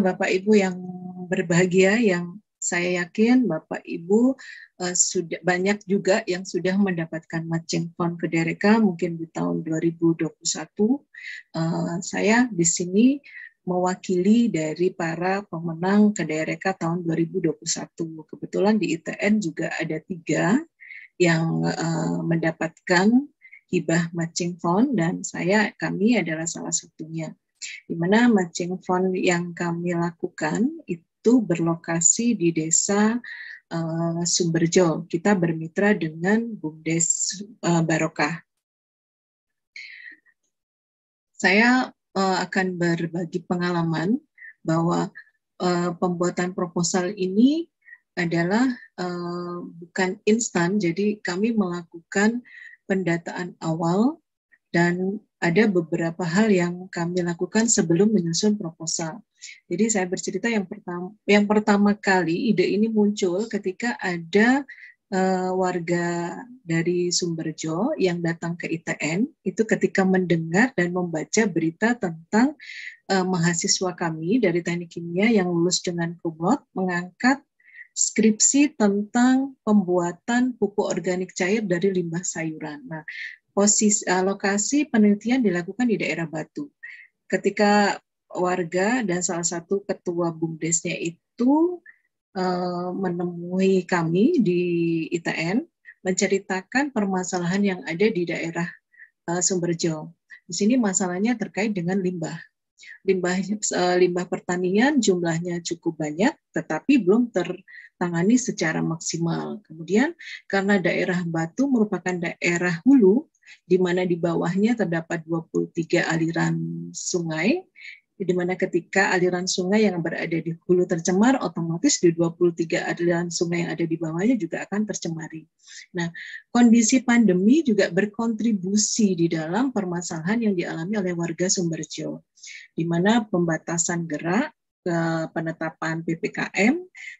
Bapak Ibu yang berbahagia, yang saya yakin Bapak Ibu sudah banyak juga yang sudah mendapatkan matching fund ke Dereka mungkin di tahun 2021. Saya di sini mewakili dari para pemenang ke Dereka tahun 2021. Kebetulan di ITN juga ada 3 yang mendapatkan hibah matching fund dan kami adalah salah satunya. Di mana matching fund yang kami lakukan itu berlokasi di desa Sumberjo. Kita bermitra dengan BUMDes Barokah. Saya akan berbagi pengalaman bahwa pembuatan proposal ini adalah bukan instan, jadi kami melakukan pendataan awal dan ada beberapa hal yang kami lakukan sebelum menyusun proposal. Jadi saya bercerita yang pertama kali ide ini muncul ketika ada warga dari Sumberjo yang datang ke ITN itu ketika mendengar dan membaca berita tentang mahasiswa kami dari teknik kimia yang lulus dengan kumlot mengangkat skripsi tentang pembuatan pupuk organik cair dari limbah sayuran. Nah, lokasi penelitian dilakukan di daerah Batu. Ketika warga dan salah satu ketua BUMDesnya itu menemui kami di ITN menceritakan permasalahan yang ada di daerah Sumberjo. Di sini masalahnya terkait dengan limbah. Limbah pertanian jumlahnya cukup banyak, tetapi belum tertangani secara maksimal. Kemudian karena daerah Batu merupakan daerah hulu, di mana di bawahnya terdapat 23 aliran sungai, di mana ketika aliran sungai yang berada di hulu tercemar, otomatis di 23 aliran sungai yang ada di bawahnya juga akan tercemari. Nah, kondisi pandemi juga berkontribusi di dalam permasalahan yang dialami oleh warga Sumberjo, di mana pembatasan gerak, penetapan PPKM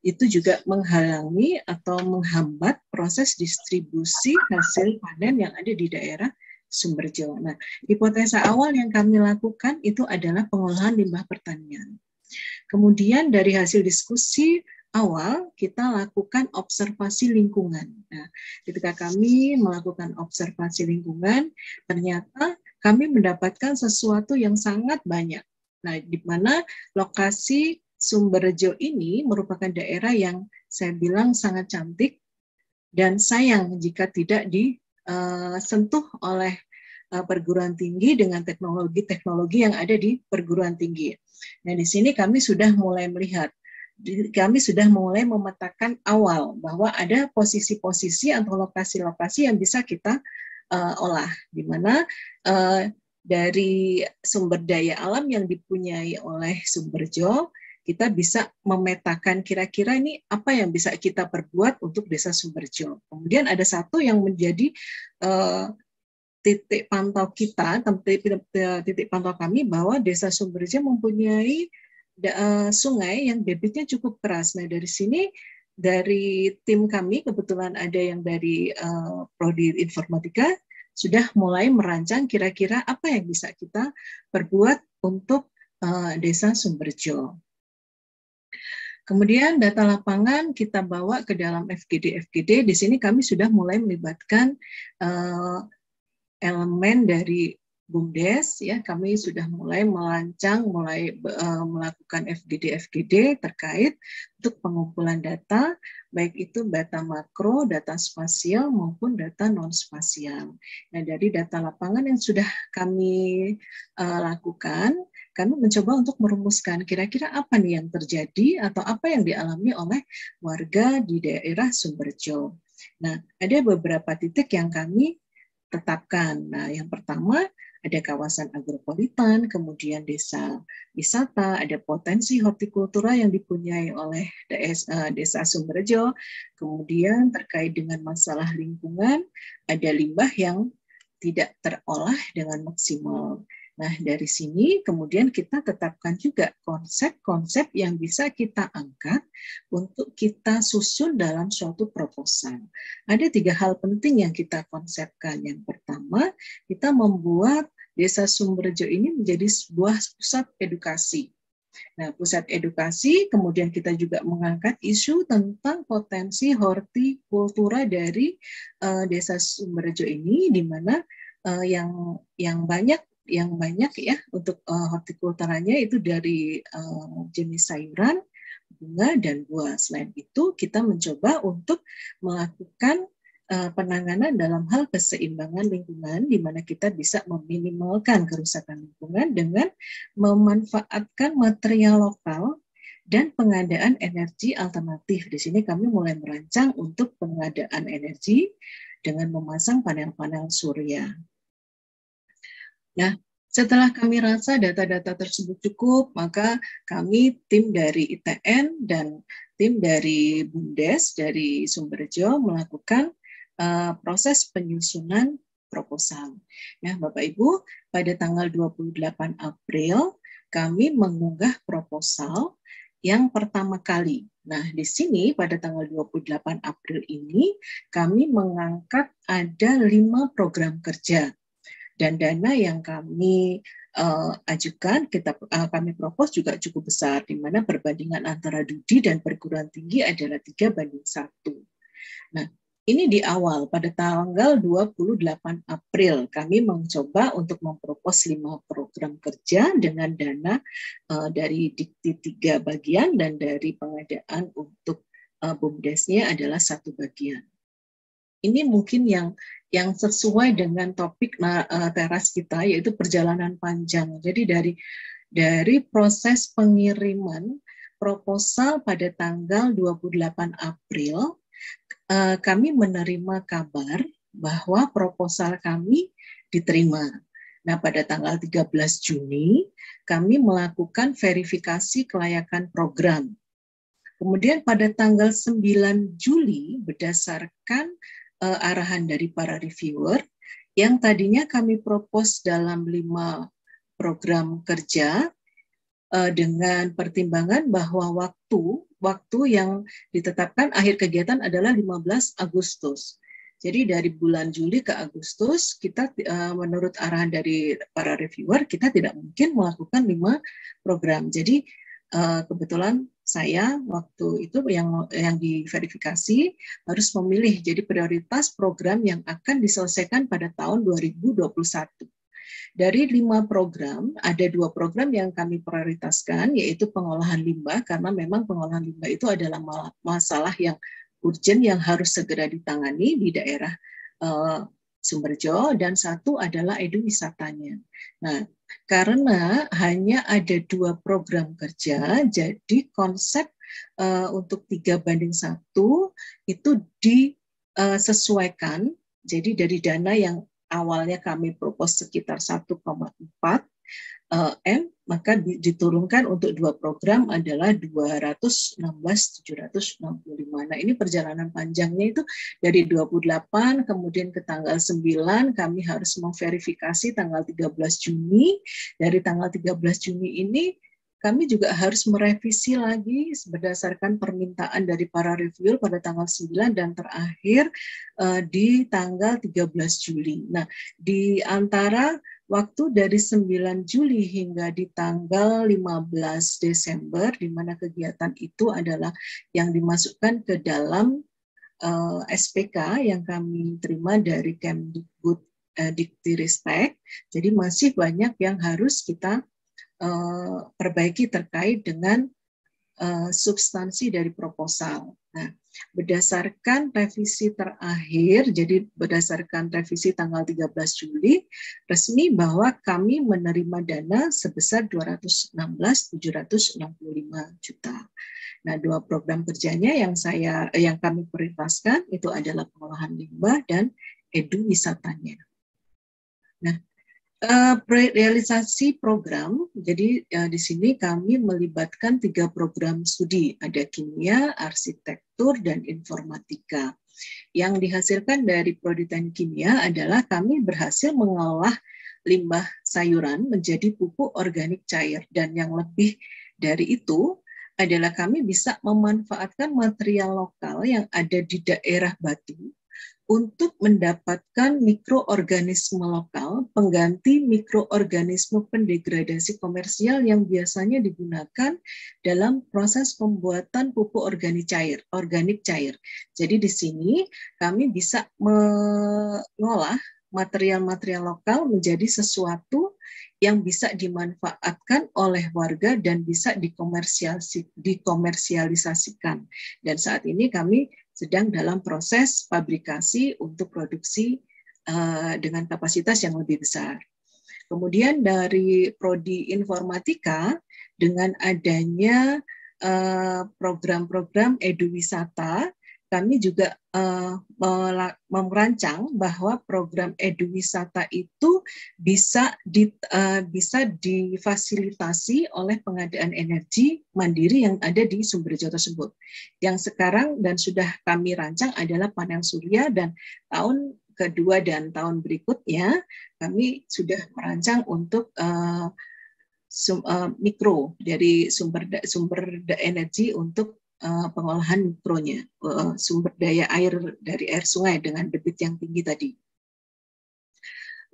itu juga menghalangi atau menghambat proses distribusi hasil panen yang ada di daerah Sumberjo. Nah, hipotesa awal yang kami lakukan itu adalah pengolahan limbah pertanian. Kemudian dari hasil diskusi awal, kita lakukan observasi lingkungan. Nah, ketika kami melakukan observasi lingkungan, ternyata kami mendapatkan sesuatu yang sangat banyak. Nah, di mana lokasi Sumberjo ini merupakan daerah yang saya bilang sangat cantik dan sayang jika tidak disentuh oleh perguruan tinggi dengan teknologi-teknologi yang ada di perguruan tinggi. Nah, di sini kami sudah mulai melihat, kami sudah mulai memetakan awal bahwa ada posisi-posisi atau lokasi-lokasi yang bisa kita olah, di mana dari sumber daya alam yang dipunyai oleh Sumberjo, kita bisa memetakan kira-kira ini apa yang bisa kita perbuat untuk desa Sumberjo. Kemudian ada satu yang menjadi titik pantau kita, titik pantau kami bahwa desa Sumberjo mempunyai sungai yang debitnya cukup keras. Nah, dari sini dari tim kami kebetulan ada yang dari prodi informatika sudah mulai merancang kira-kira apa yang bisa kita perbuat untuk desa Sumberjo. Kemudian data lapangan kita bawa ke dalam FGD. Di sini kami sudah mulai melibatkan elemen dari BUMDes, ya, kami sudah mulai melakukan FGD terkait untuk pengumpulan data, baik itu data makro, data spasial maupun data non spasial. Nah, dari data lapangan yang sudah kami lakukan, kami mencoba untuk merumuskan kira-kira apa nih yang terjadi atau apa yang dialami oleh warga di daerah Sumberjo. Nah, ada beberapa titik yang kami tetapkan. Nah, yang pertama ada kawasan agropolitan, kemudian desa wisata, ada potensi hortikultura yang dipunyai oleh desa Sumberjo, kemudian terkait dengan masalah lingkungan, ada limbah yang tidak terolah dengan maksimal. Nah, dari sini kemudian kita tetapkan juga konsep-konsep yang bisa kita angkat untuk kita susun dalam suatu proposal. Ada 3 hal penting yang kita konsepkan. Yang pertama, kita membuat desa Sumberjo ini menjadi sebuah pusat edukasi. Nah, pusat edukasi, kemudian kita juga mengangkat isu tentang potensi hortikultura dari Desa Sumberjo ini, di mana yang banyak ya untuk hortikulturanya itu dari jenis sayuran, bunga, dan buah. Selain itu, kita mencoba untuk melakukan penanganan dalam hal keseimbangan lingkungan, di mana kita bisa meminimalkan kerusakan lingkungan dengan memanfaatkan material lokal dan pengadaan energi alternatif. Di sini kami mulai merancang untuk pengadaan energi dengan memasang panel-panel surya. Nah, setelah kami rasa data-data tersebut cukup, maka kami tim dari ITN dan tim dari BUMDes dari Sumberjo melakukan proses penyusunan proposal. Ya, Bapak Ibu, pada tanggal 28 April kami mengunggah proposal yang pertama kali. Nah, di sini pada tanggal 28 April ini kami mengangkat ada 5 program kerja. Dan dana yang kami ajukan, kami propose juga cukup besar, di mana perbandingan antara DUDI dan perguruan tinggi adalah 3:1. Nah, ini di awal, pada tanggal 28 April, kami mencoba untuk mempropos 5 program kerja dengan dana dari Dikti 3 bagian dan dari pengadaan untuk BUMDesnya adalah 1 bagian. Ini mungkin yang sesuai dengan topik teras kita, yaitu perjalanan panjang. Jadi dari proses pengiriman proposal pada tanggal 28 April, kami menerima kabar bahwa proposal kami diterima. Nah, pada tanggal 13 Juni, kami melakukan verifikasi kelayakan program. Kemudian pada tanggal 9 Juli, berdasarkan arahan dari para reviewer, yang tadinya kami propose dalam 5 program kerja, dengan pertimbangan bahwa waktu yang ditetapkan akhir kegiatan adalah 15 Agustus. Jadi dari bulan Juli ke Agustus, kita menurut arahan dari para reviewer, kita tidak mungkin melakukan 5 program. Jadi kebetulan saya waktu itu yang diverifikasi harus memilih jadi prioritas program yang akan diselesaikan pada tahun 2021. Dari 5 program, ada 2 program yang kami prioritaskan, yaitu pengolahan limbah, karena memang pengolahan limbah itu adalah masalah yang urgent yang harus segera ditangani di daerah Sumberjo, dan 1 adalah eduwisatanya. Nah, karena hanya ada 2 program kerja, jadi konsep untuk 3:1 itu disesuaikan. Jadi dari dana yang awalnya kami propose sekitar 1,4 M, maka diturunkan untuk 2 program adalah 216.765. Nah, ini perjalanan panjangnya itu dari 28 kemudian ke tanggal 9 kami harus memverifikasi tanggal 13 Juni. Dari tanggal 13 Juni ini kami juga harus merevisi lagi berdasarkan permintaan dari para reviewer pada tanggal 9 dan terakhir di tanggal 13 Juli. Nah, di antara waktu dari 9 Juli hingga di tanggal 15 Desember, di mana kegiatan itu adalah yang dimasukkan ke dalam SPK yang kami terima dari Kemdikbud Diktiristek. Jadi masih banyak yang harus kita perbaiki terkait dengan substansi dari proposal. Nah, berdasarkan revisi terakhir, jadi berdasarkan revisi tanggal 13 Juli, resmi bahwa kami menerima dana sebesar 216.765 juta. Nah, 2 program kerjanya yang kami prioritaskan itu adalah pengolahan limbah dan eduwisatanya. Nah, realisasi program, jadi di sini kami melibatkan 3 program studi, ada kimia, arsitektur, dan informatika. Yang dihasilkan dari Prodi Teknik Kimia adalah kami berhasil mengolah limbah sayuran menjadi pupuk organik cair, dan yang lebih dari itu adalah kami bisa memanfaatkan material lokal yang ada di daerah Batu untuk mendapatkan mikroorganisme lokal pengganti mikroorganisme pendegradasi komersial yang biasanya digunakan dalam proses pembuatan pupuk organik cair. Jadi di sini kami bisa mengolah material-material lokal menjadi sesuatu yang bisa dimanfaatkan oleh warga dan bisa dikomersialisasikan. Dan saat ini kami sedang dalam proses pabrikasi untuk produksi dengan kapasitas yang lebih besar. Kemudian dari Prodi Informatika, dengan adanya program-program eduwisata, kami juga merancang bahwa program eduwisata itu bisa difasilitasi oleh pengadaan energi mandiri yang ada di Sumberjo tersebut. Yang sekarang dan sudah kami rancang adalah panel surya, dan tahun kedua dan tahun berikutnya kami sudah merancang untuk mikro dari sumber energi untuk pengolahan mikronya, sumber daya air dari air sungai dengan debit yang tinggi tadi.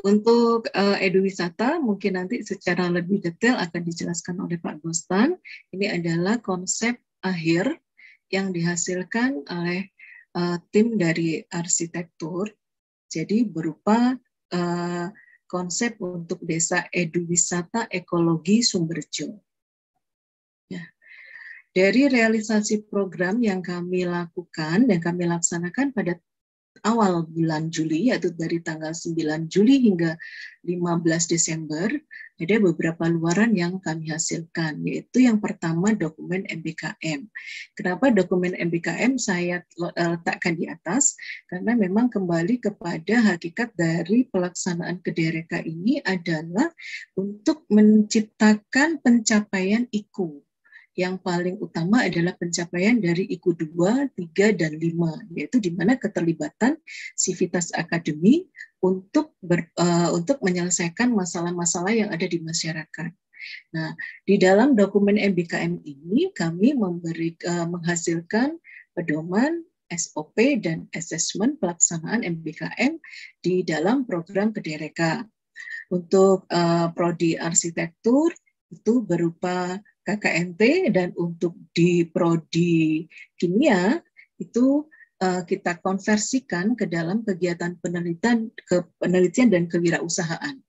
Untuk eduwisata mungkin nanti secara lebih detail akan dijelaskan oleh Pak Gostan. Ini adalah konsep akhir yang dihasilkan oleh tim dari arsitektur. Jadi berupa konsep untuk desa eduwisata ekologi Sumberjo. Ya. Dari realisasi program yang kami lakukan dan kami laksanakan pada awal bulan Juli, yaitu dari tanggal 9 Juli hingga 15 Desember, ada beberapa luaran yang kami hasilkan, yaitu yang pertama dokumen MBKM. Kenapa dokumen MBKM saya letakkan di atas? Karena memang kembali kepada hakikat dari pelaksanaan Kedereka ini adalah untuk menciptakan pencapaian IKU. Yang paling utama adalah pencapaian dari IKU 2, 3, dan 5, yaitu di mana keterlibatan Sivitas Akademi untuk menyelesaikan masalah-masalah yang ada di masyarakat. Nah, di dalam dokumen MBKM ini kami menghasilkan pedoman, SOP, dan asesmen pelaksanaan MBKM di dalam program Kedereka. Untuk prodi arsitektur itu berupa KKNT, dan untuk di prodi kimia itu kita konversikan ke dalam kegiatan penelitian dan kewirausahaan.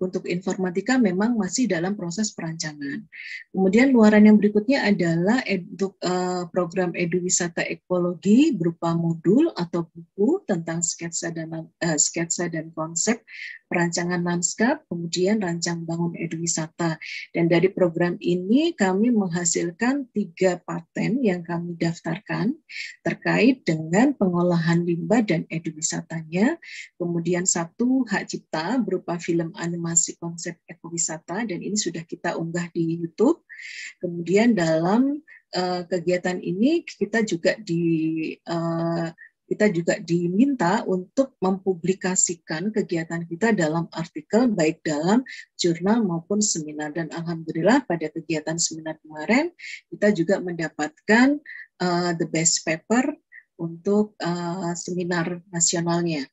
Untuk informatika memang masih dalam proses perancangan. Kemudian luaran yang berikutnya adalah program eduwisata ekologi berupa modul atau buku tentang sketsa dan konsep perancangan lanskap, kemudian rancang bangun eduwisata. Dan dari program ini kami menghasilkan 3 paten yang kami daftarkan terkait dengan pengolahan limbah dan eduwisatanya. Kemudian 1 hak cipta berupa film animasi konsep ekowisata, dan ini sudah kita unggah di YouTube. Kemudian dalam kegiatan ini kita juga diminta untuk mempublikasikan kegiatan kita dalam artikel, baik dalam jurnal maupun seminar. Dan alhamdulillah pada kegiatan seminar kemarin kita juga mendapatkan the best paper untuk seminar nasionalnya.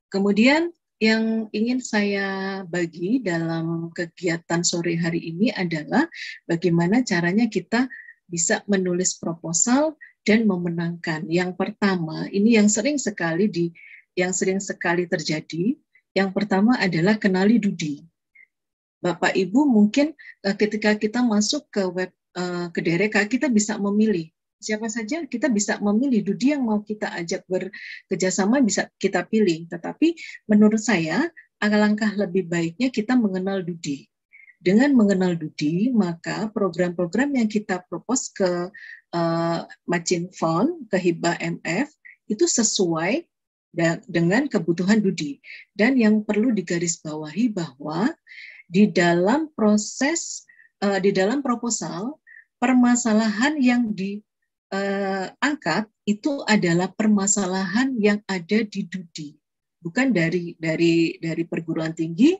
Kemudian yang ingin saya bagi dalam kegiatan sore hari ini adalah bagaimana caranya kita bisa menulis proposal dan memenangkan. Yang pertama, ini yang sering sekali terjadi. Yang pertama adalah kenali Dudi. Bapak Ibu mungkin ketika kita masuk ke web Kedereka, kita bisa memilih siapa saja, kita bisa memilih Dudi yang mau kita ajak bekerjasama, bisa kita pilih. Tetapi menurut saya alangkah lebih baiknya kita mengenal Dudi. Dengan mengenal Dudi, maka program-program yang kita propose ke Margin Fund, ke Hibah MF, itu sesuai dengan kebutuhan Dudi. Dan yang perlu digarisbawahi bahwa di dalam proposal, permasalahan yang diangkat itu adalah permasalahan yang ada di Dudi, bukan dari perguruan tinggi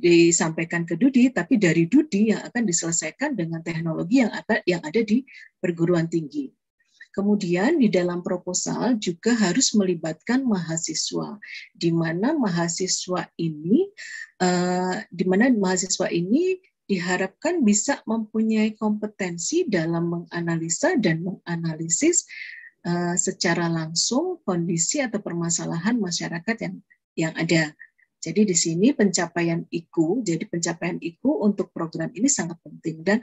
disampaikan ke Dudi, tapi dari Dudi yang akan diselesaikan dengan teknologi yang ada di perguruan tinggi. Kemudian di dalam proposal juga harus melibatkan mahasiswa, di mana mahasiswa ini diharapkan bisa mempunyai kompetensi dalam menganalisa dan menganalisis secara langsung kondisi atau permasalahan masyarakat yang ada. Jadi di sini pencapaian IKU, jadi pencapaian IKU untuk program ini sangat penting. Dan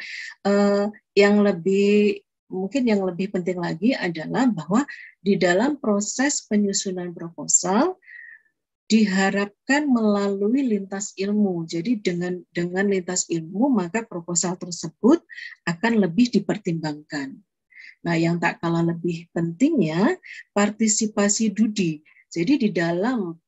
mungkin yang lebih penting lagi adalah bahwa di dalam proses penyusunan proposal diharapkan melalui lintas ilmu. Jadi dengan lintas ilmu maka proposal tersebut akan lebih dipertimbangkan. Nah, yang tak kalah lebih pentingnya partisipasi DUDI. Jadi di dalam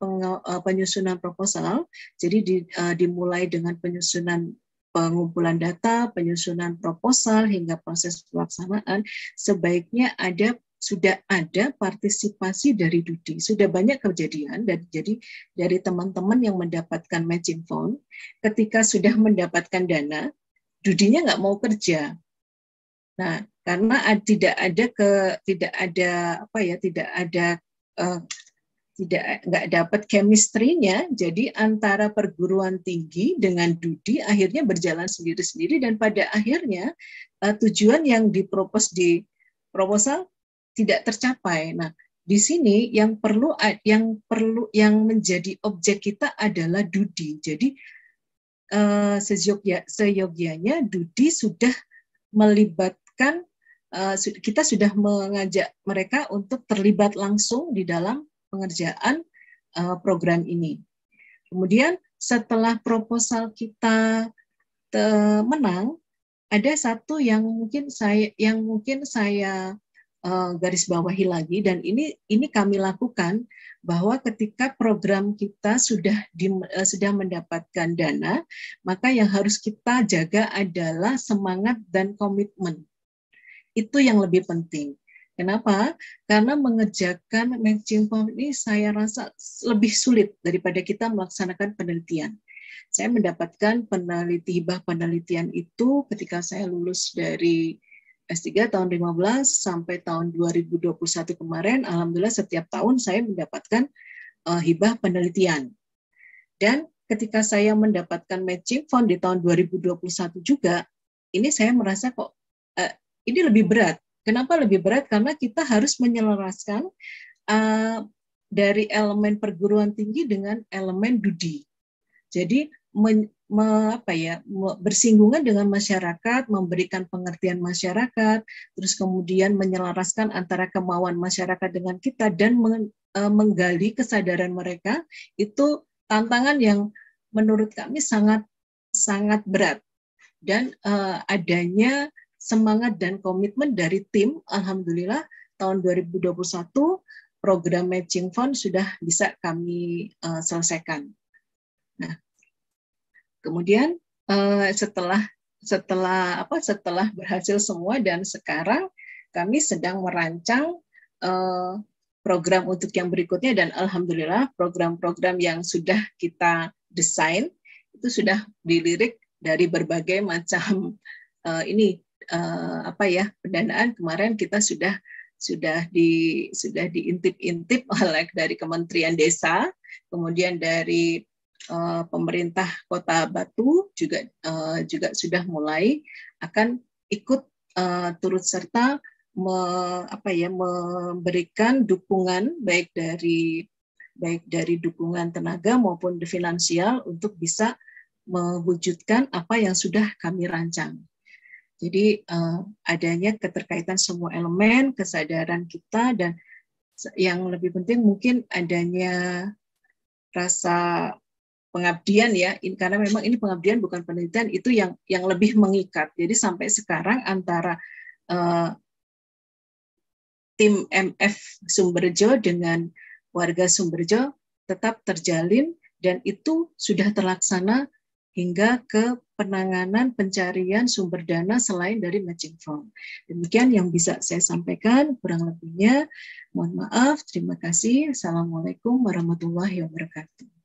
penyusunan proposal, jadi dimulai dengan penyusunan pengumpulan data, penyusunan proposal hingga proses pelaksanaan, sebaiknya sudah ada partisipasi dari DUDI. Sudah banyak kejadian jadi dari teman-teman yang mendapatkan matching fund, ketika sudah mendapatkan dana, DUDI-nya nggak mau kerja. Nah, karena tidak dapat chemistry-nya, jadi antara perguruan tinggi dengan DUDI akhirnya berjalan sendiri-sendiri dan pada akhirnya tujuan yang dipropos di proposal tidak tercapai. Nah, di sini yang menjadi objek kita adalah DUDI. Jadi seyogyanya DUDI sudah melibatkan, kita sudah mengajak mereka untuk terlibat langsung di dalam pengerjaan program ini. Kemudian setelah proposal kita menang, ada satu yang mungkin saya garis bawahi lagi, dan ini kami lakukan, bahwa ketika program kita sudah mendapatkan dana, maka yang harus kita jaga adalah semangat dan komitmen. Itu yang lebih penting. Kenapa? Karena mengerjakan matching fund ini saya rasa lebih sulit daripada kita melaksanakan penelitian. Saya mendapatkan hibah penelitian itu ketika saya lulus dari S3 tahun 2015 sampai tahun 2021 kemarin. Alhamdulillah setiap tahun saya mendapatkan hibah penelitian. Dan ketika saya mendapatkan matching fund di tahun 2021 juga, ini saya merasa kok ini lebih berat. Kenapa lebih berat? Karena kita harus menyelaraskan dari elemen perguruan tinggi dengan elemen DUDI. Jadi bersinggungan dengan masyarakat, memberikan pengertian masyarakat, terus kemudian menyelaraskan antara kemauan masyarakat dengan kita dan menggali kesadaran mereka, itu tantangan yang menurut kami sangat berat. Dan adanya semangat dan komitmen dari tim, alhamdulillah tahun 2021 program matching fund sudah bisa kami selesaikan. Nah, kemudian setelah berhasil semua dan sekarang kami sedang merancang program untuk yang berikutnya, dan alhamdulillah program-program yang sudah kita desain itu sudah dilirik dari berbagai macam pendanaan. Kemarin kita sudah diintip-intip oleh dari Kementerian Desa, kemudian dari pemerintah Kota Batu juga sudah mulai akan ikut turut serta memberikan dukungan baik dari dukungan tenaga maupun finansial untuk bisa mewujudkan apa yang sudah kami rancang. Jadi adanya keterkaitan semua elemen, kesadaran kita, dan yang lebih penting mungkin adanya rasa pengabdian ya, karena memang ini pengabdian bukan penelitian, itu yang lebih mengikat. Jadi sampai sekarang antara tim MF Sumberjo dengan warga Sumberjo tetap terjalin, dan itu sudah terlaksana hingga ke penanganan pencarian sumber dana selain dari matching fund. Demikian yang bisa saya sampaikan, kurang lebihnya mohon maaf, terima kasih. Assalamualaikum warahmatullahi wabarakatuh.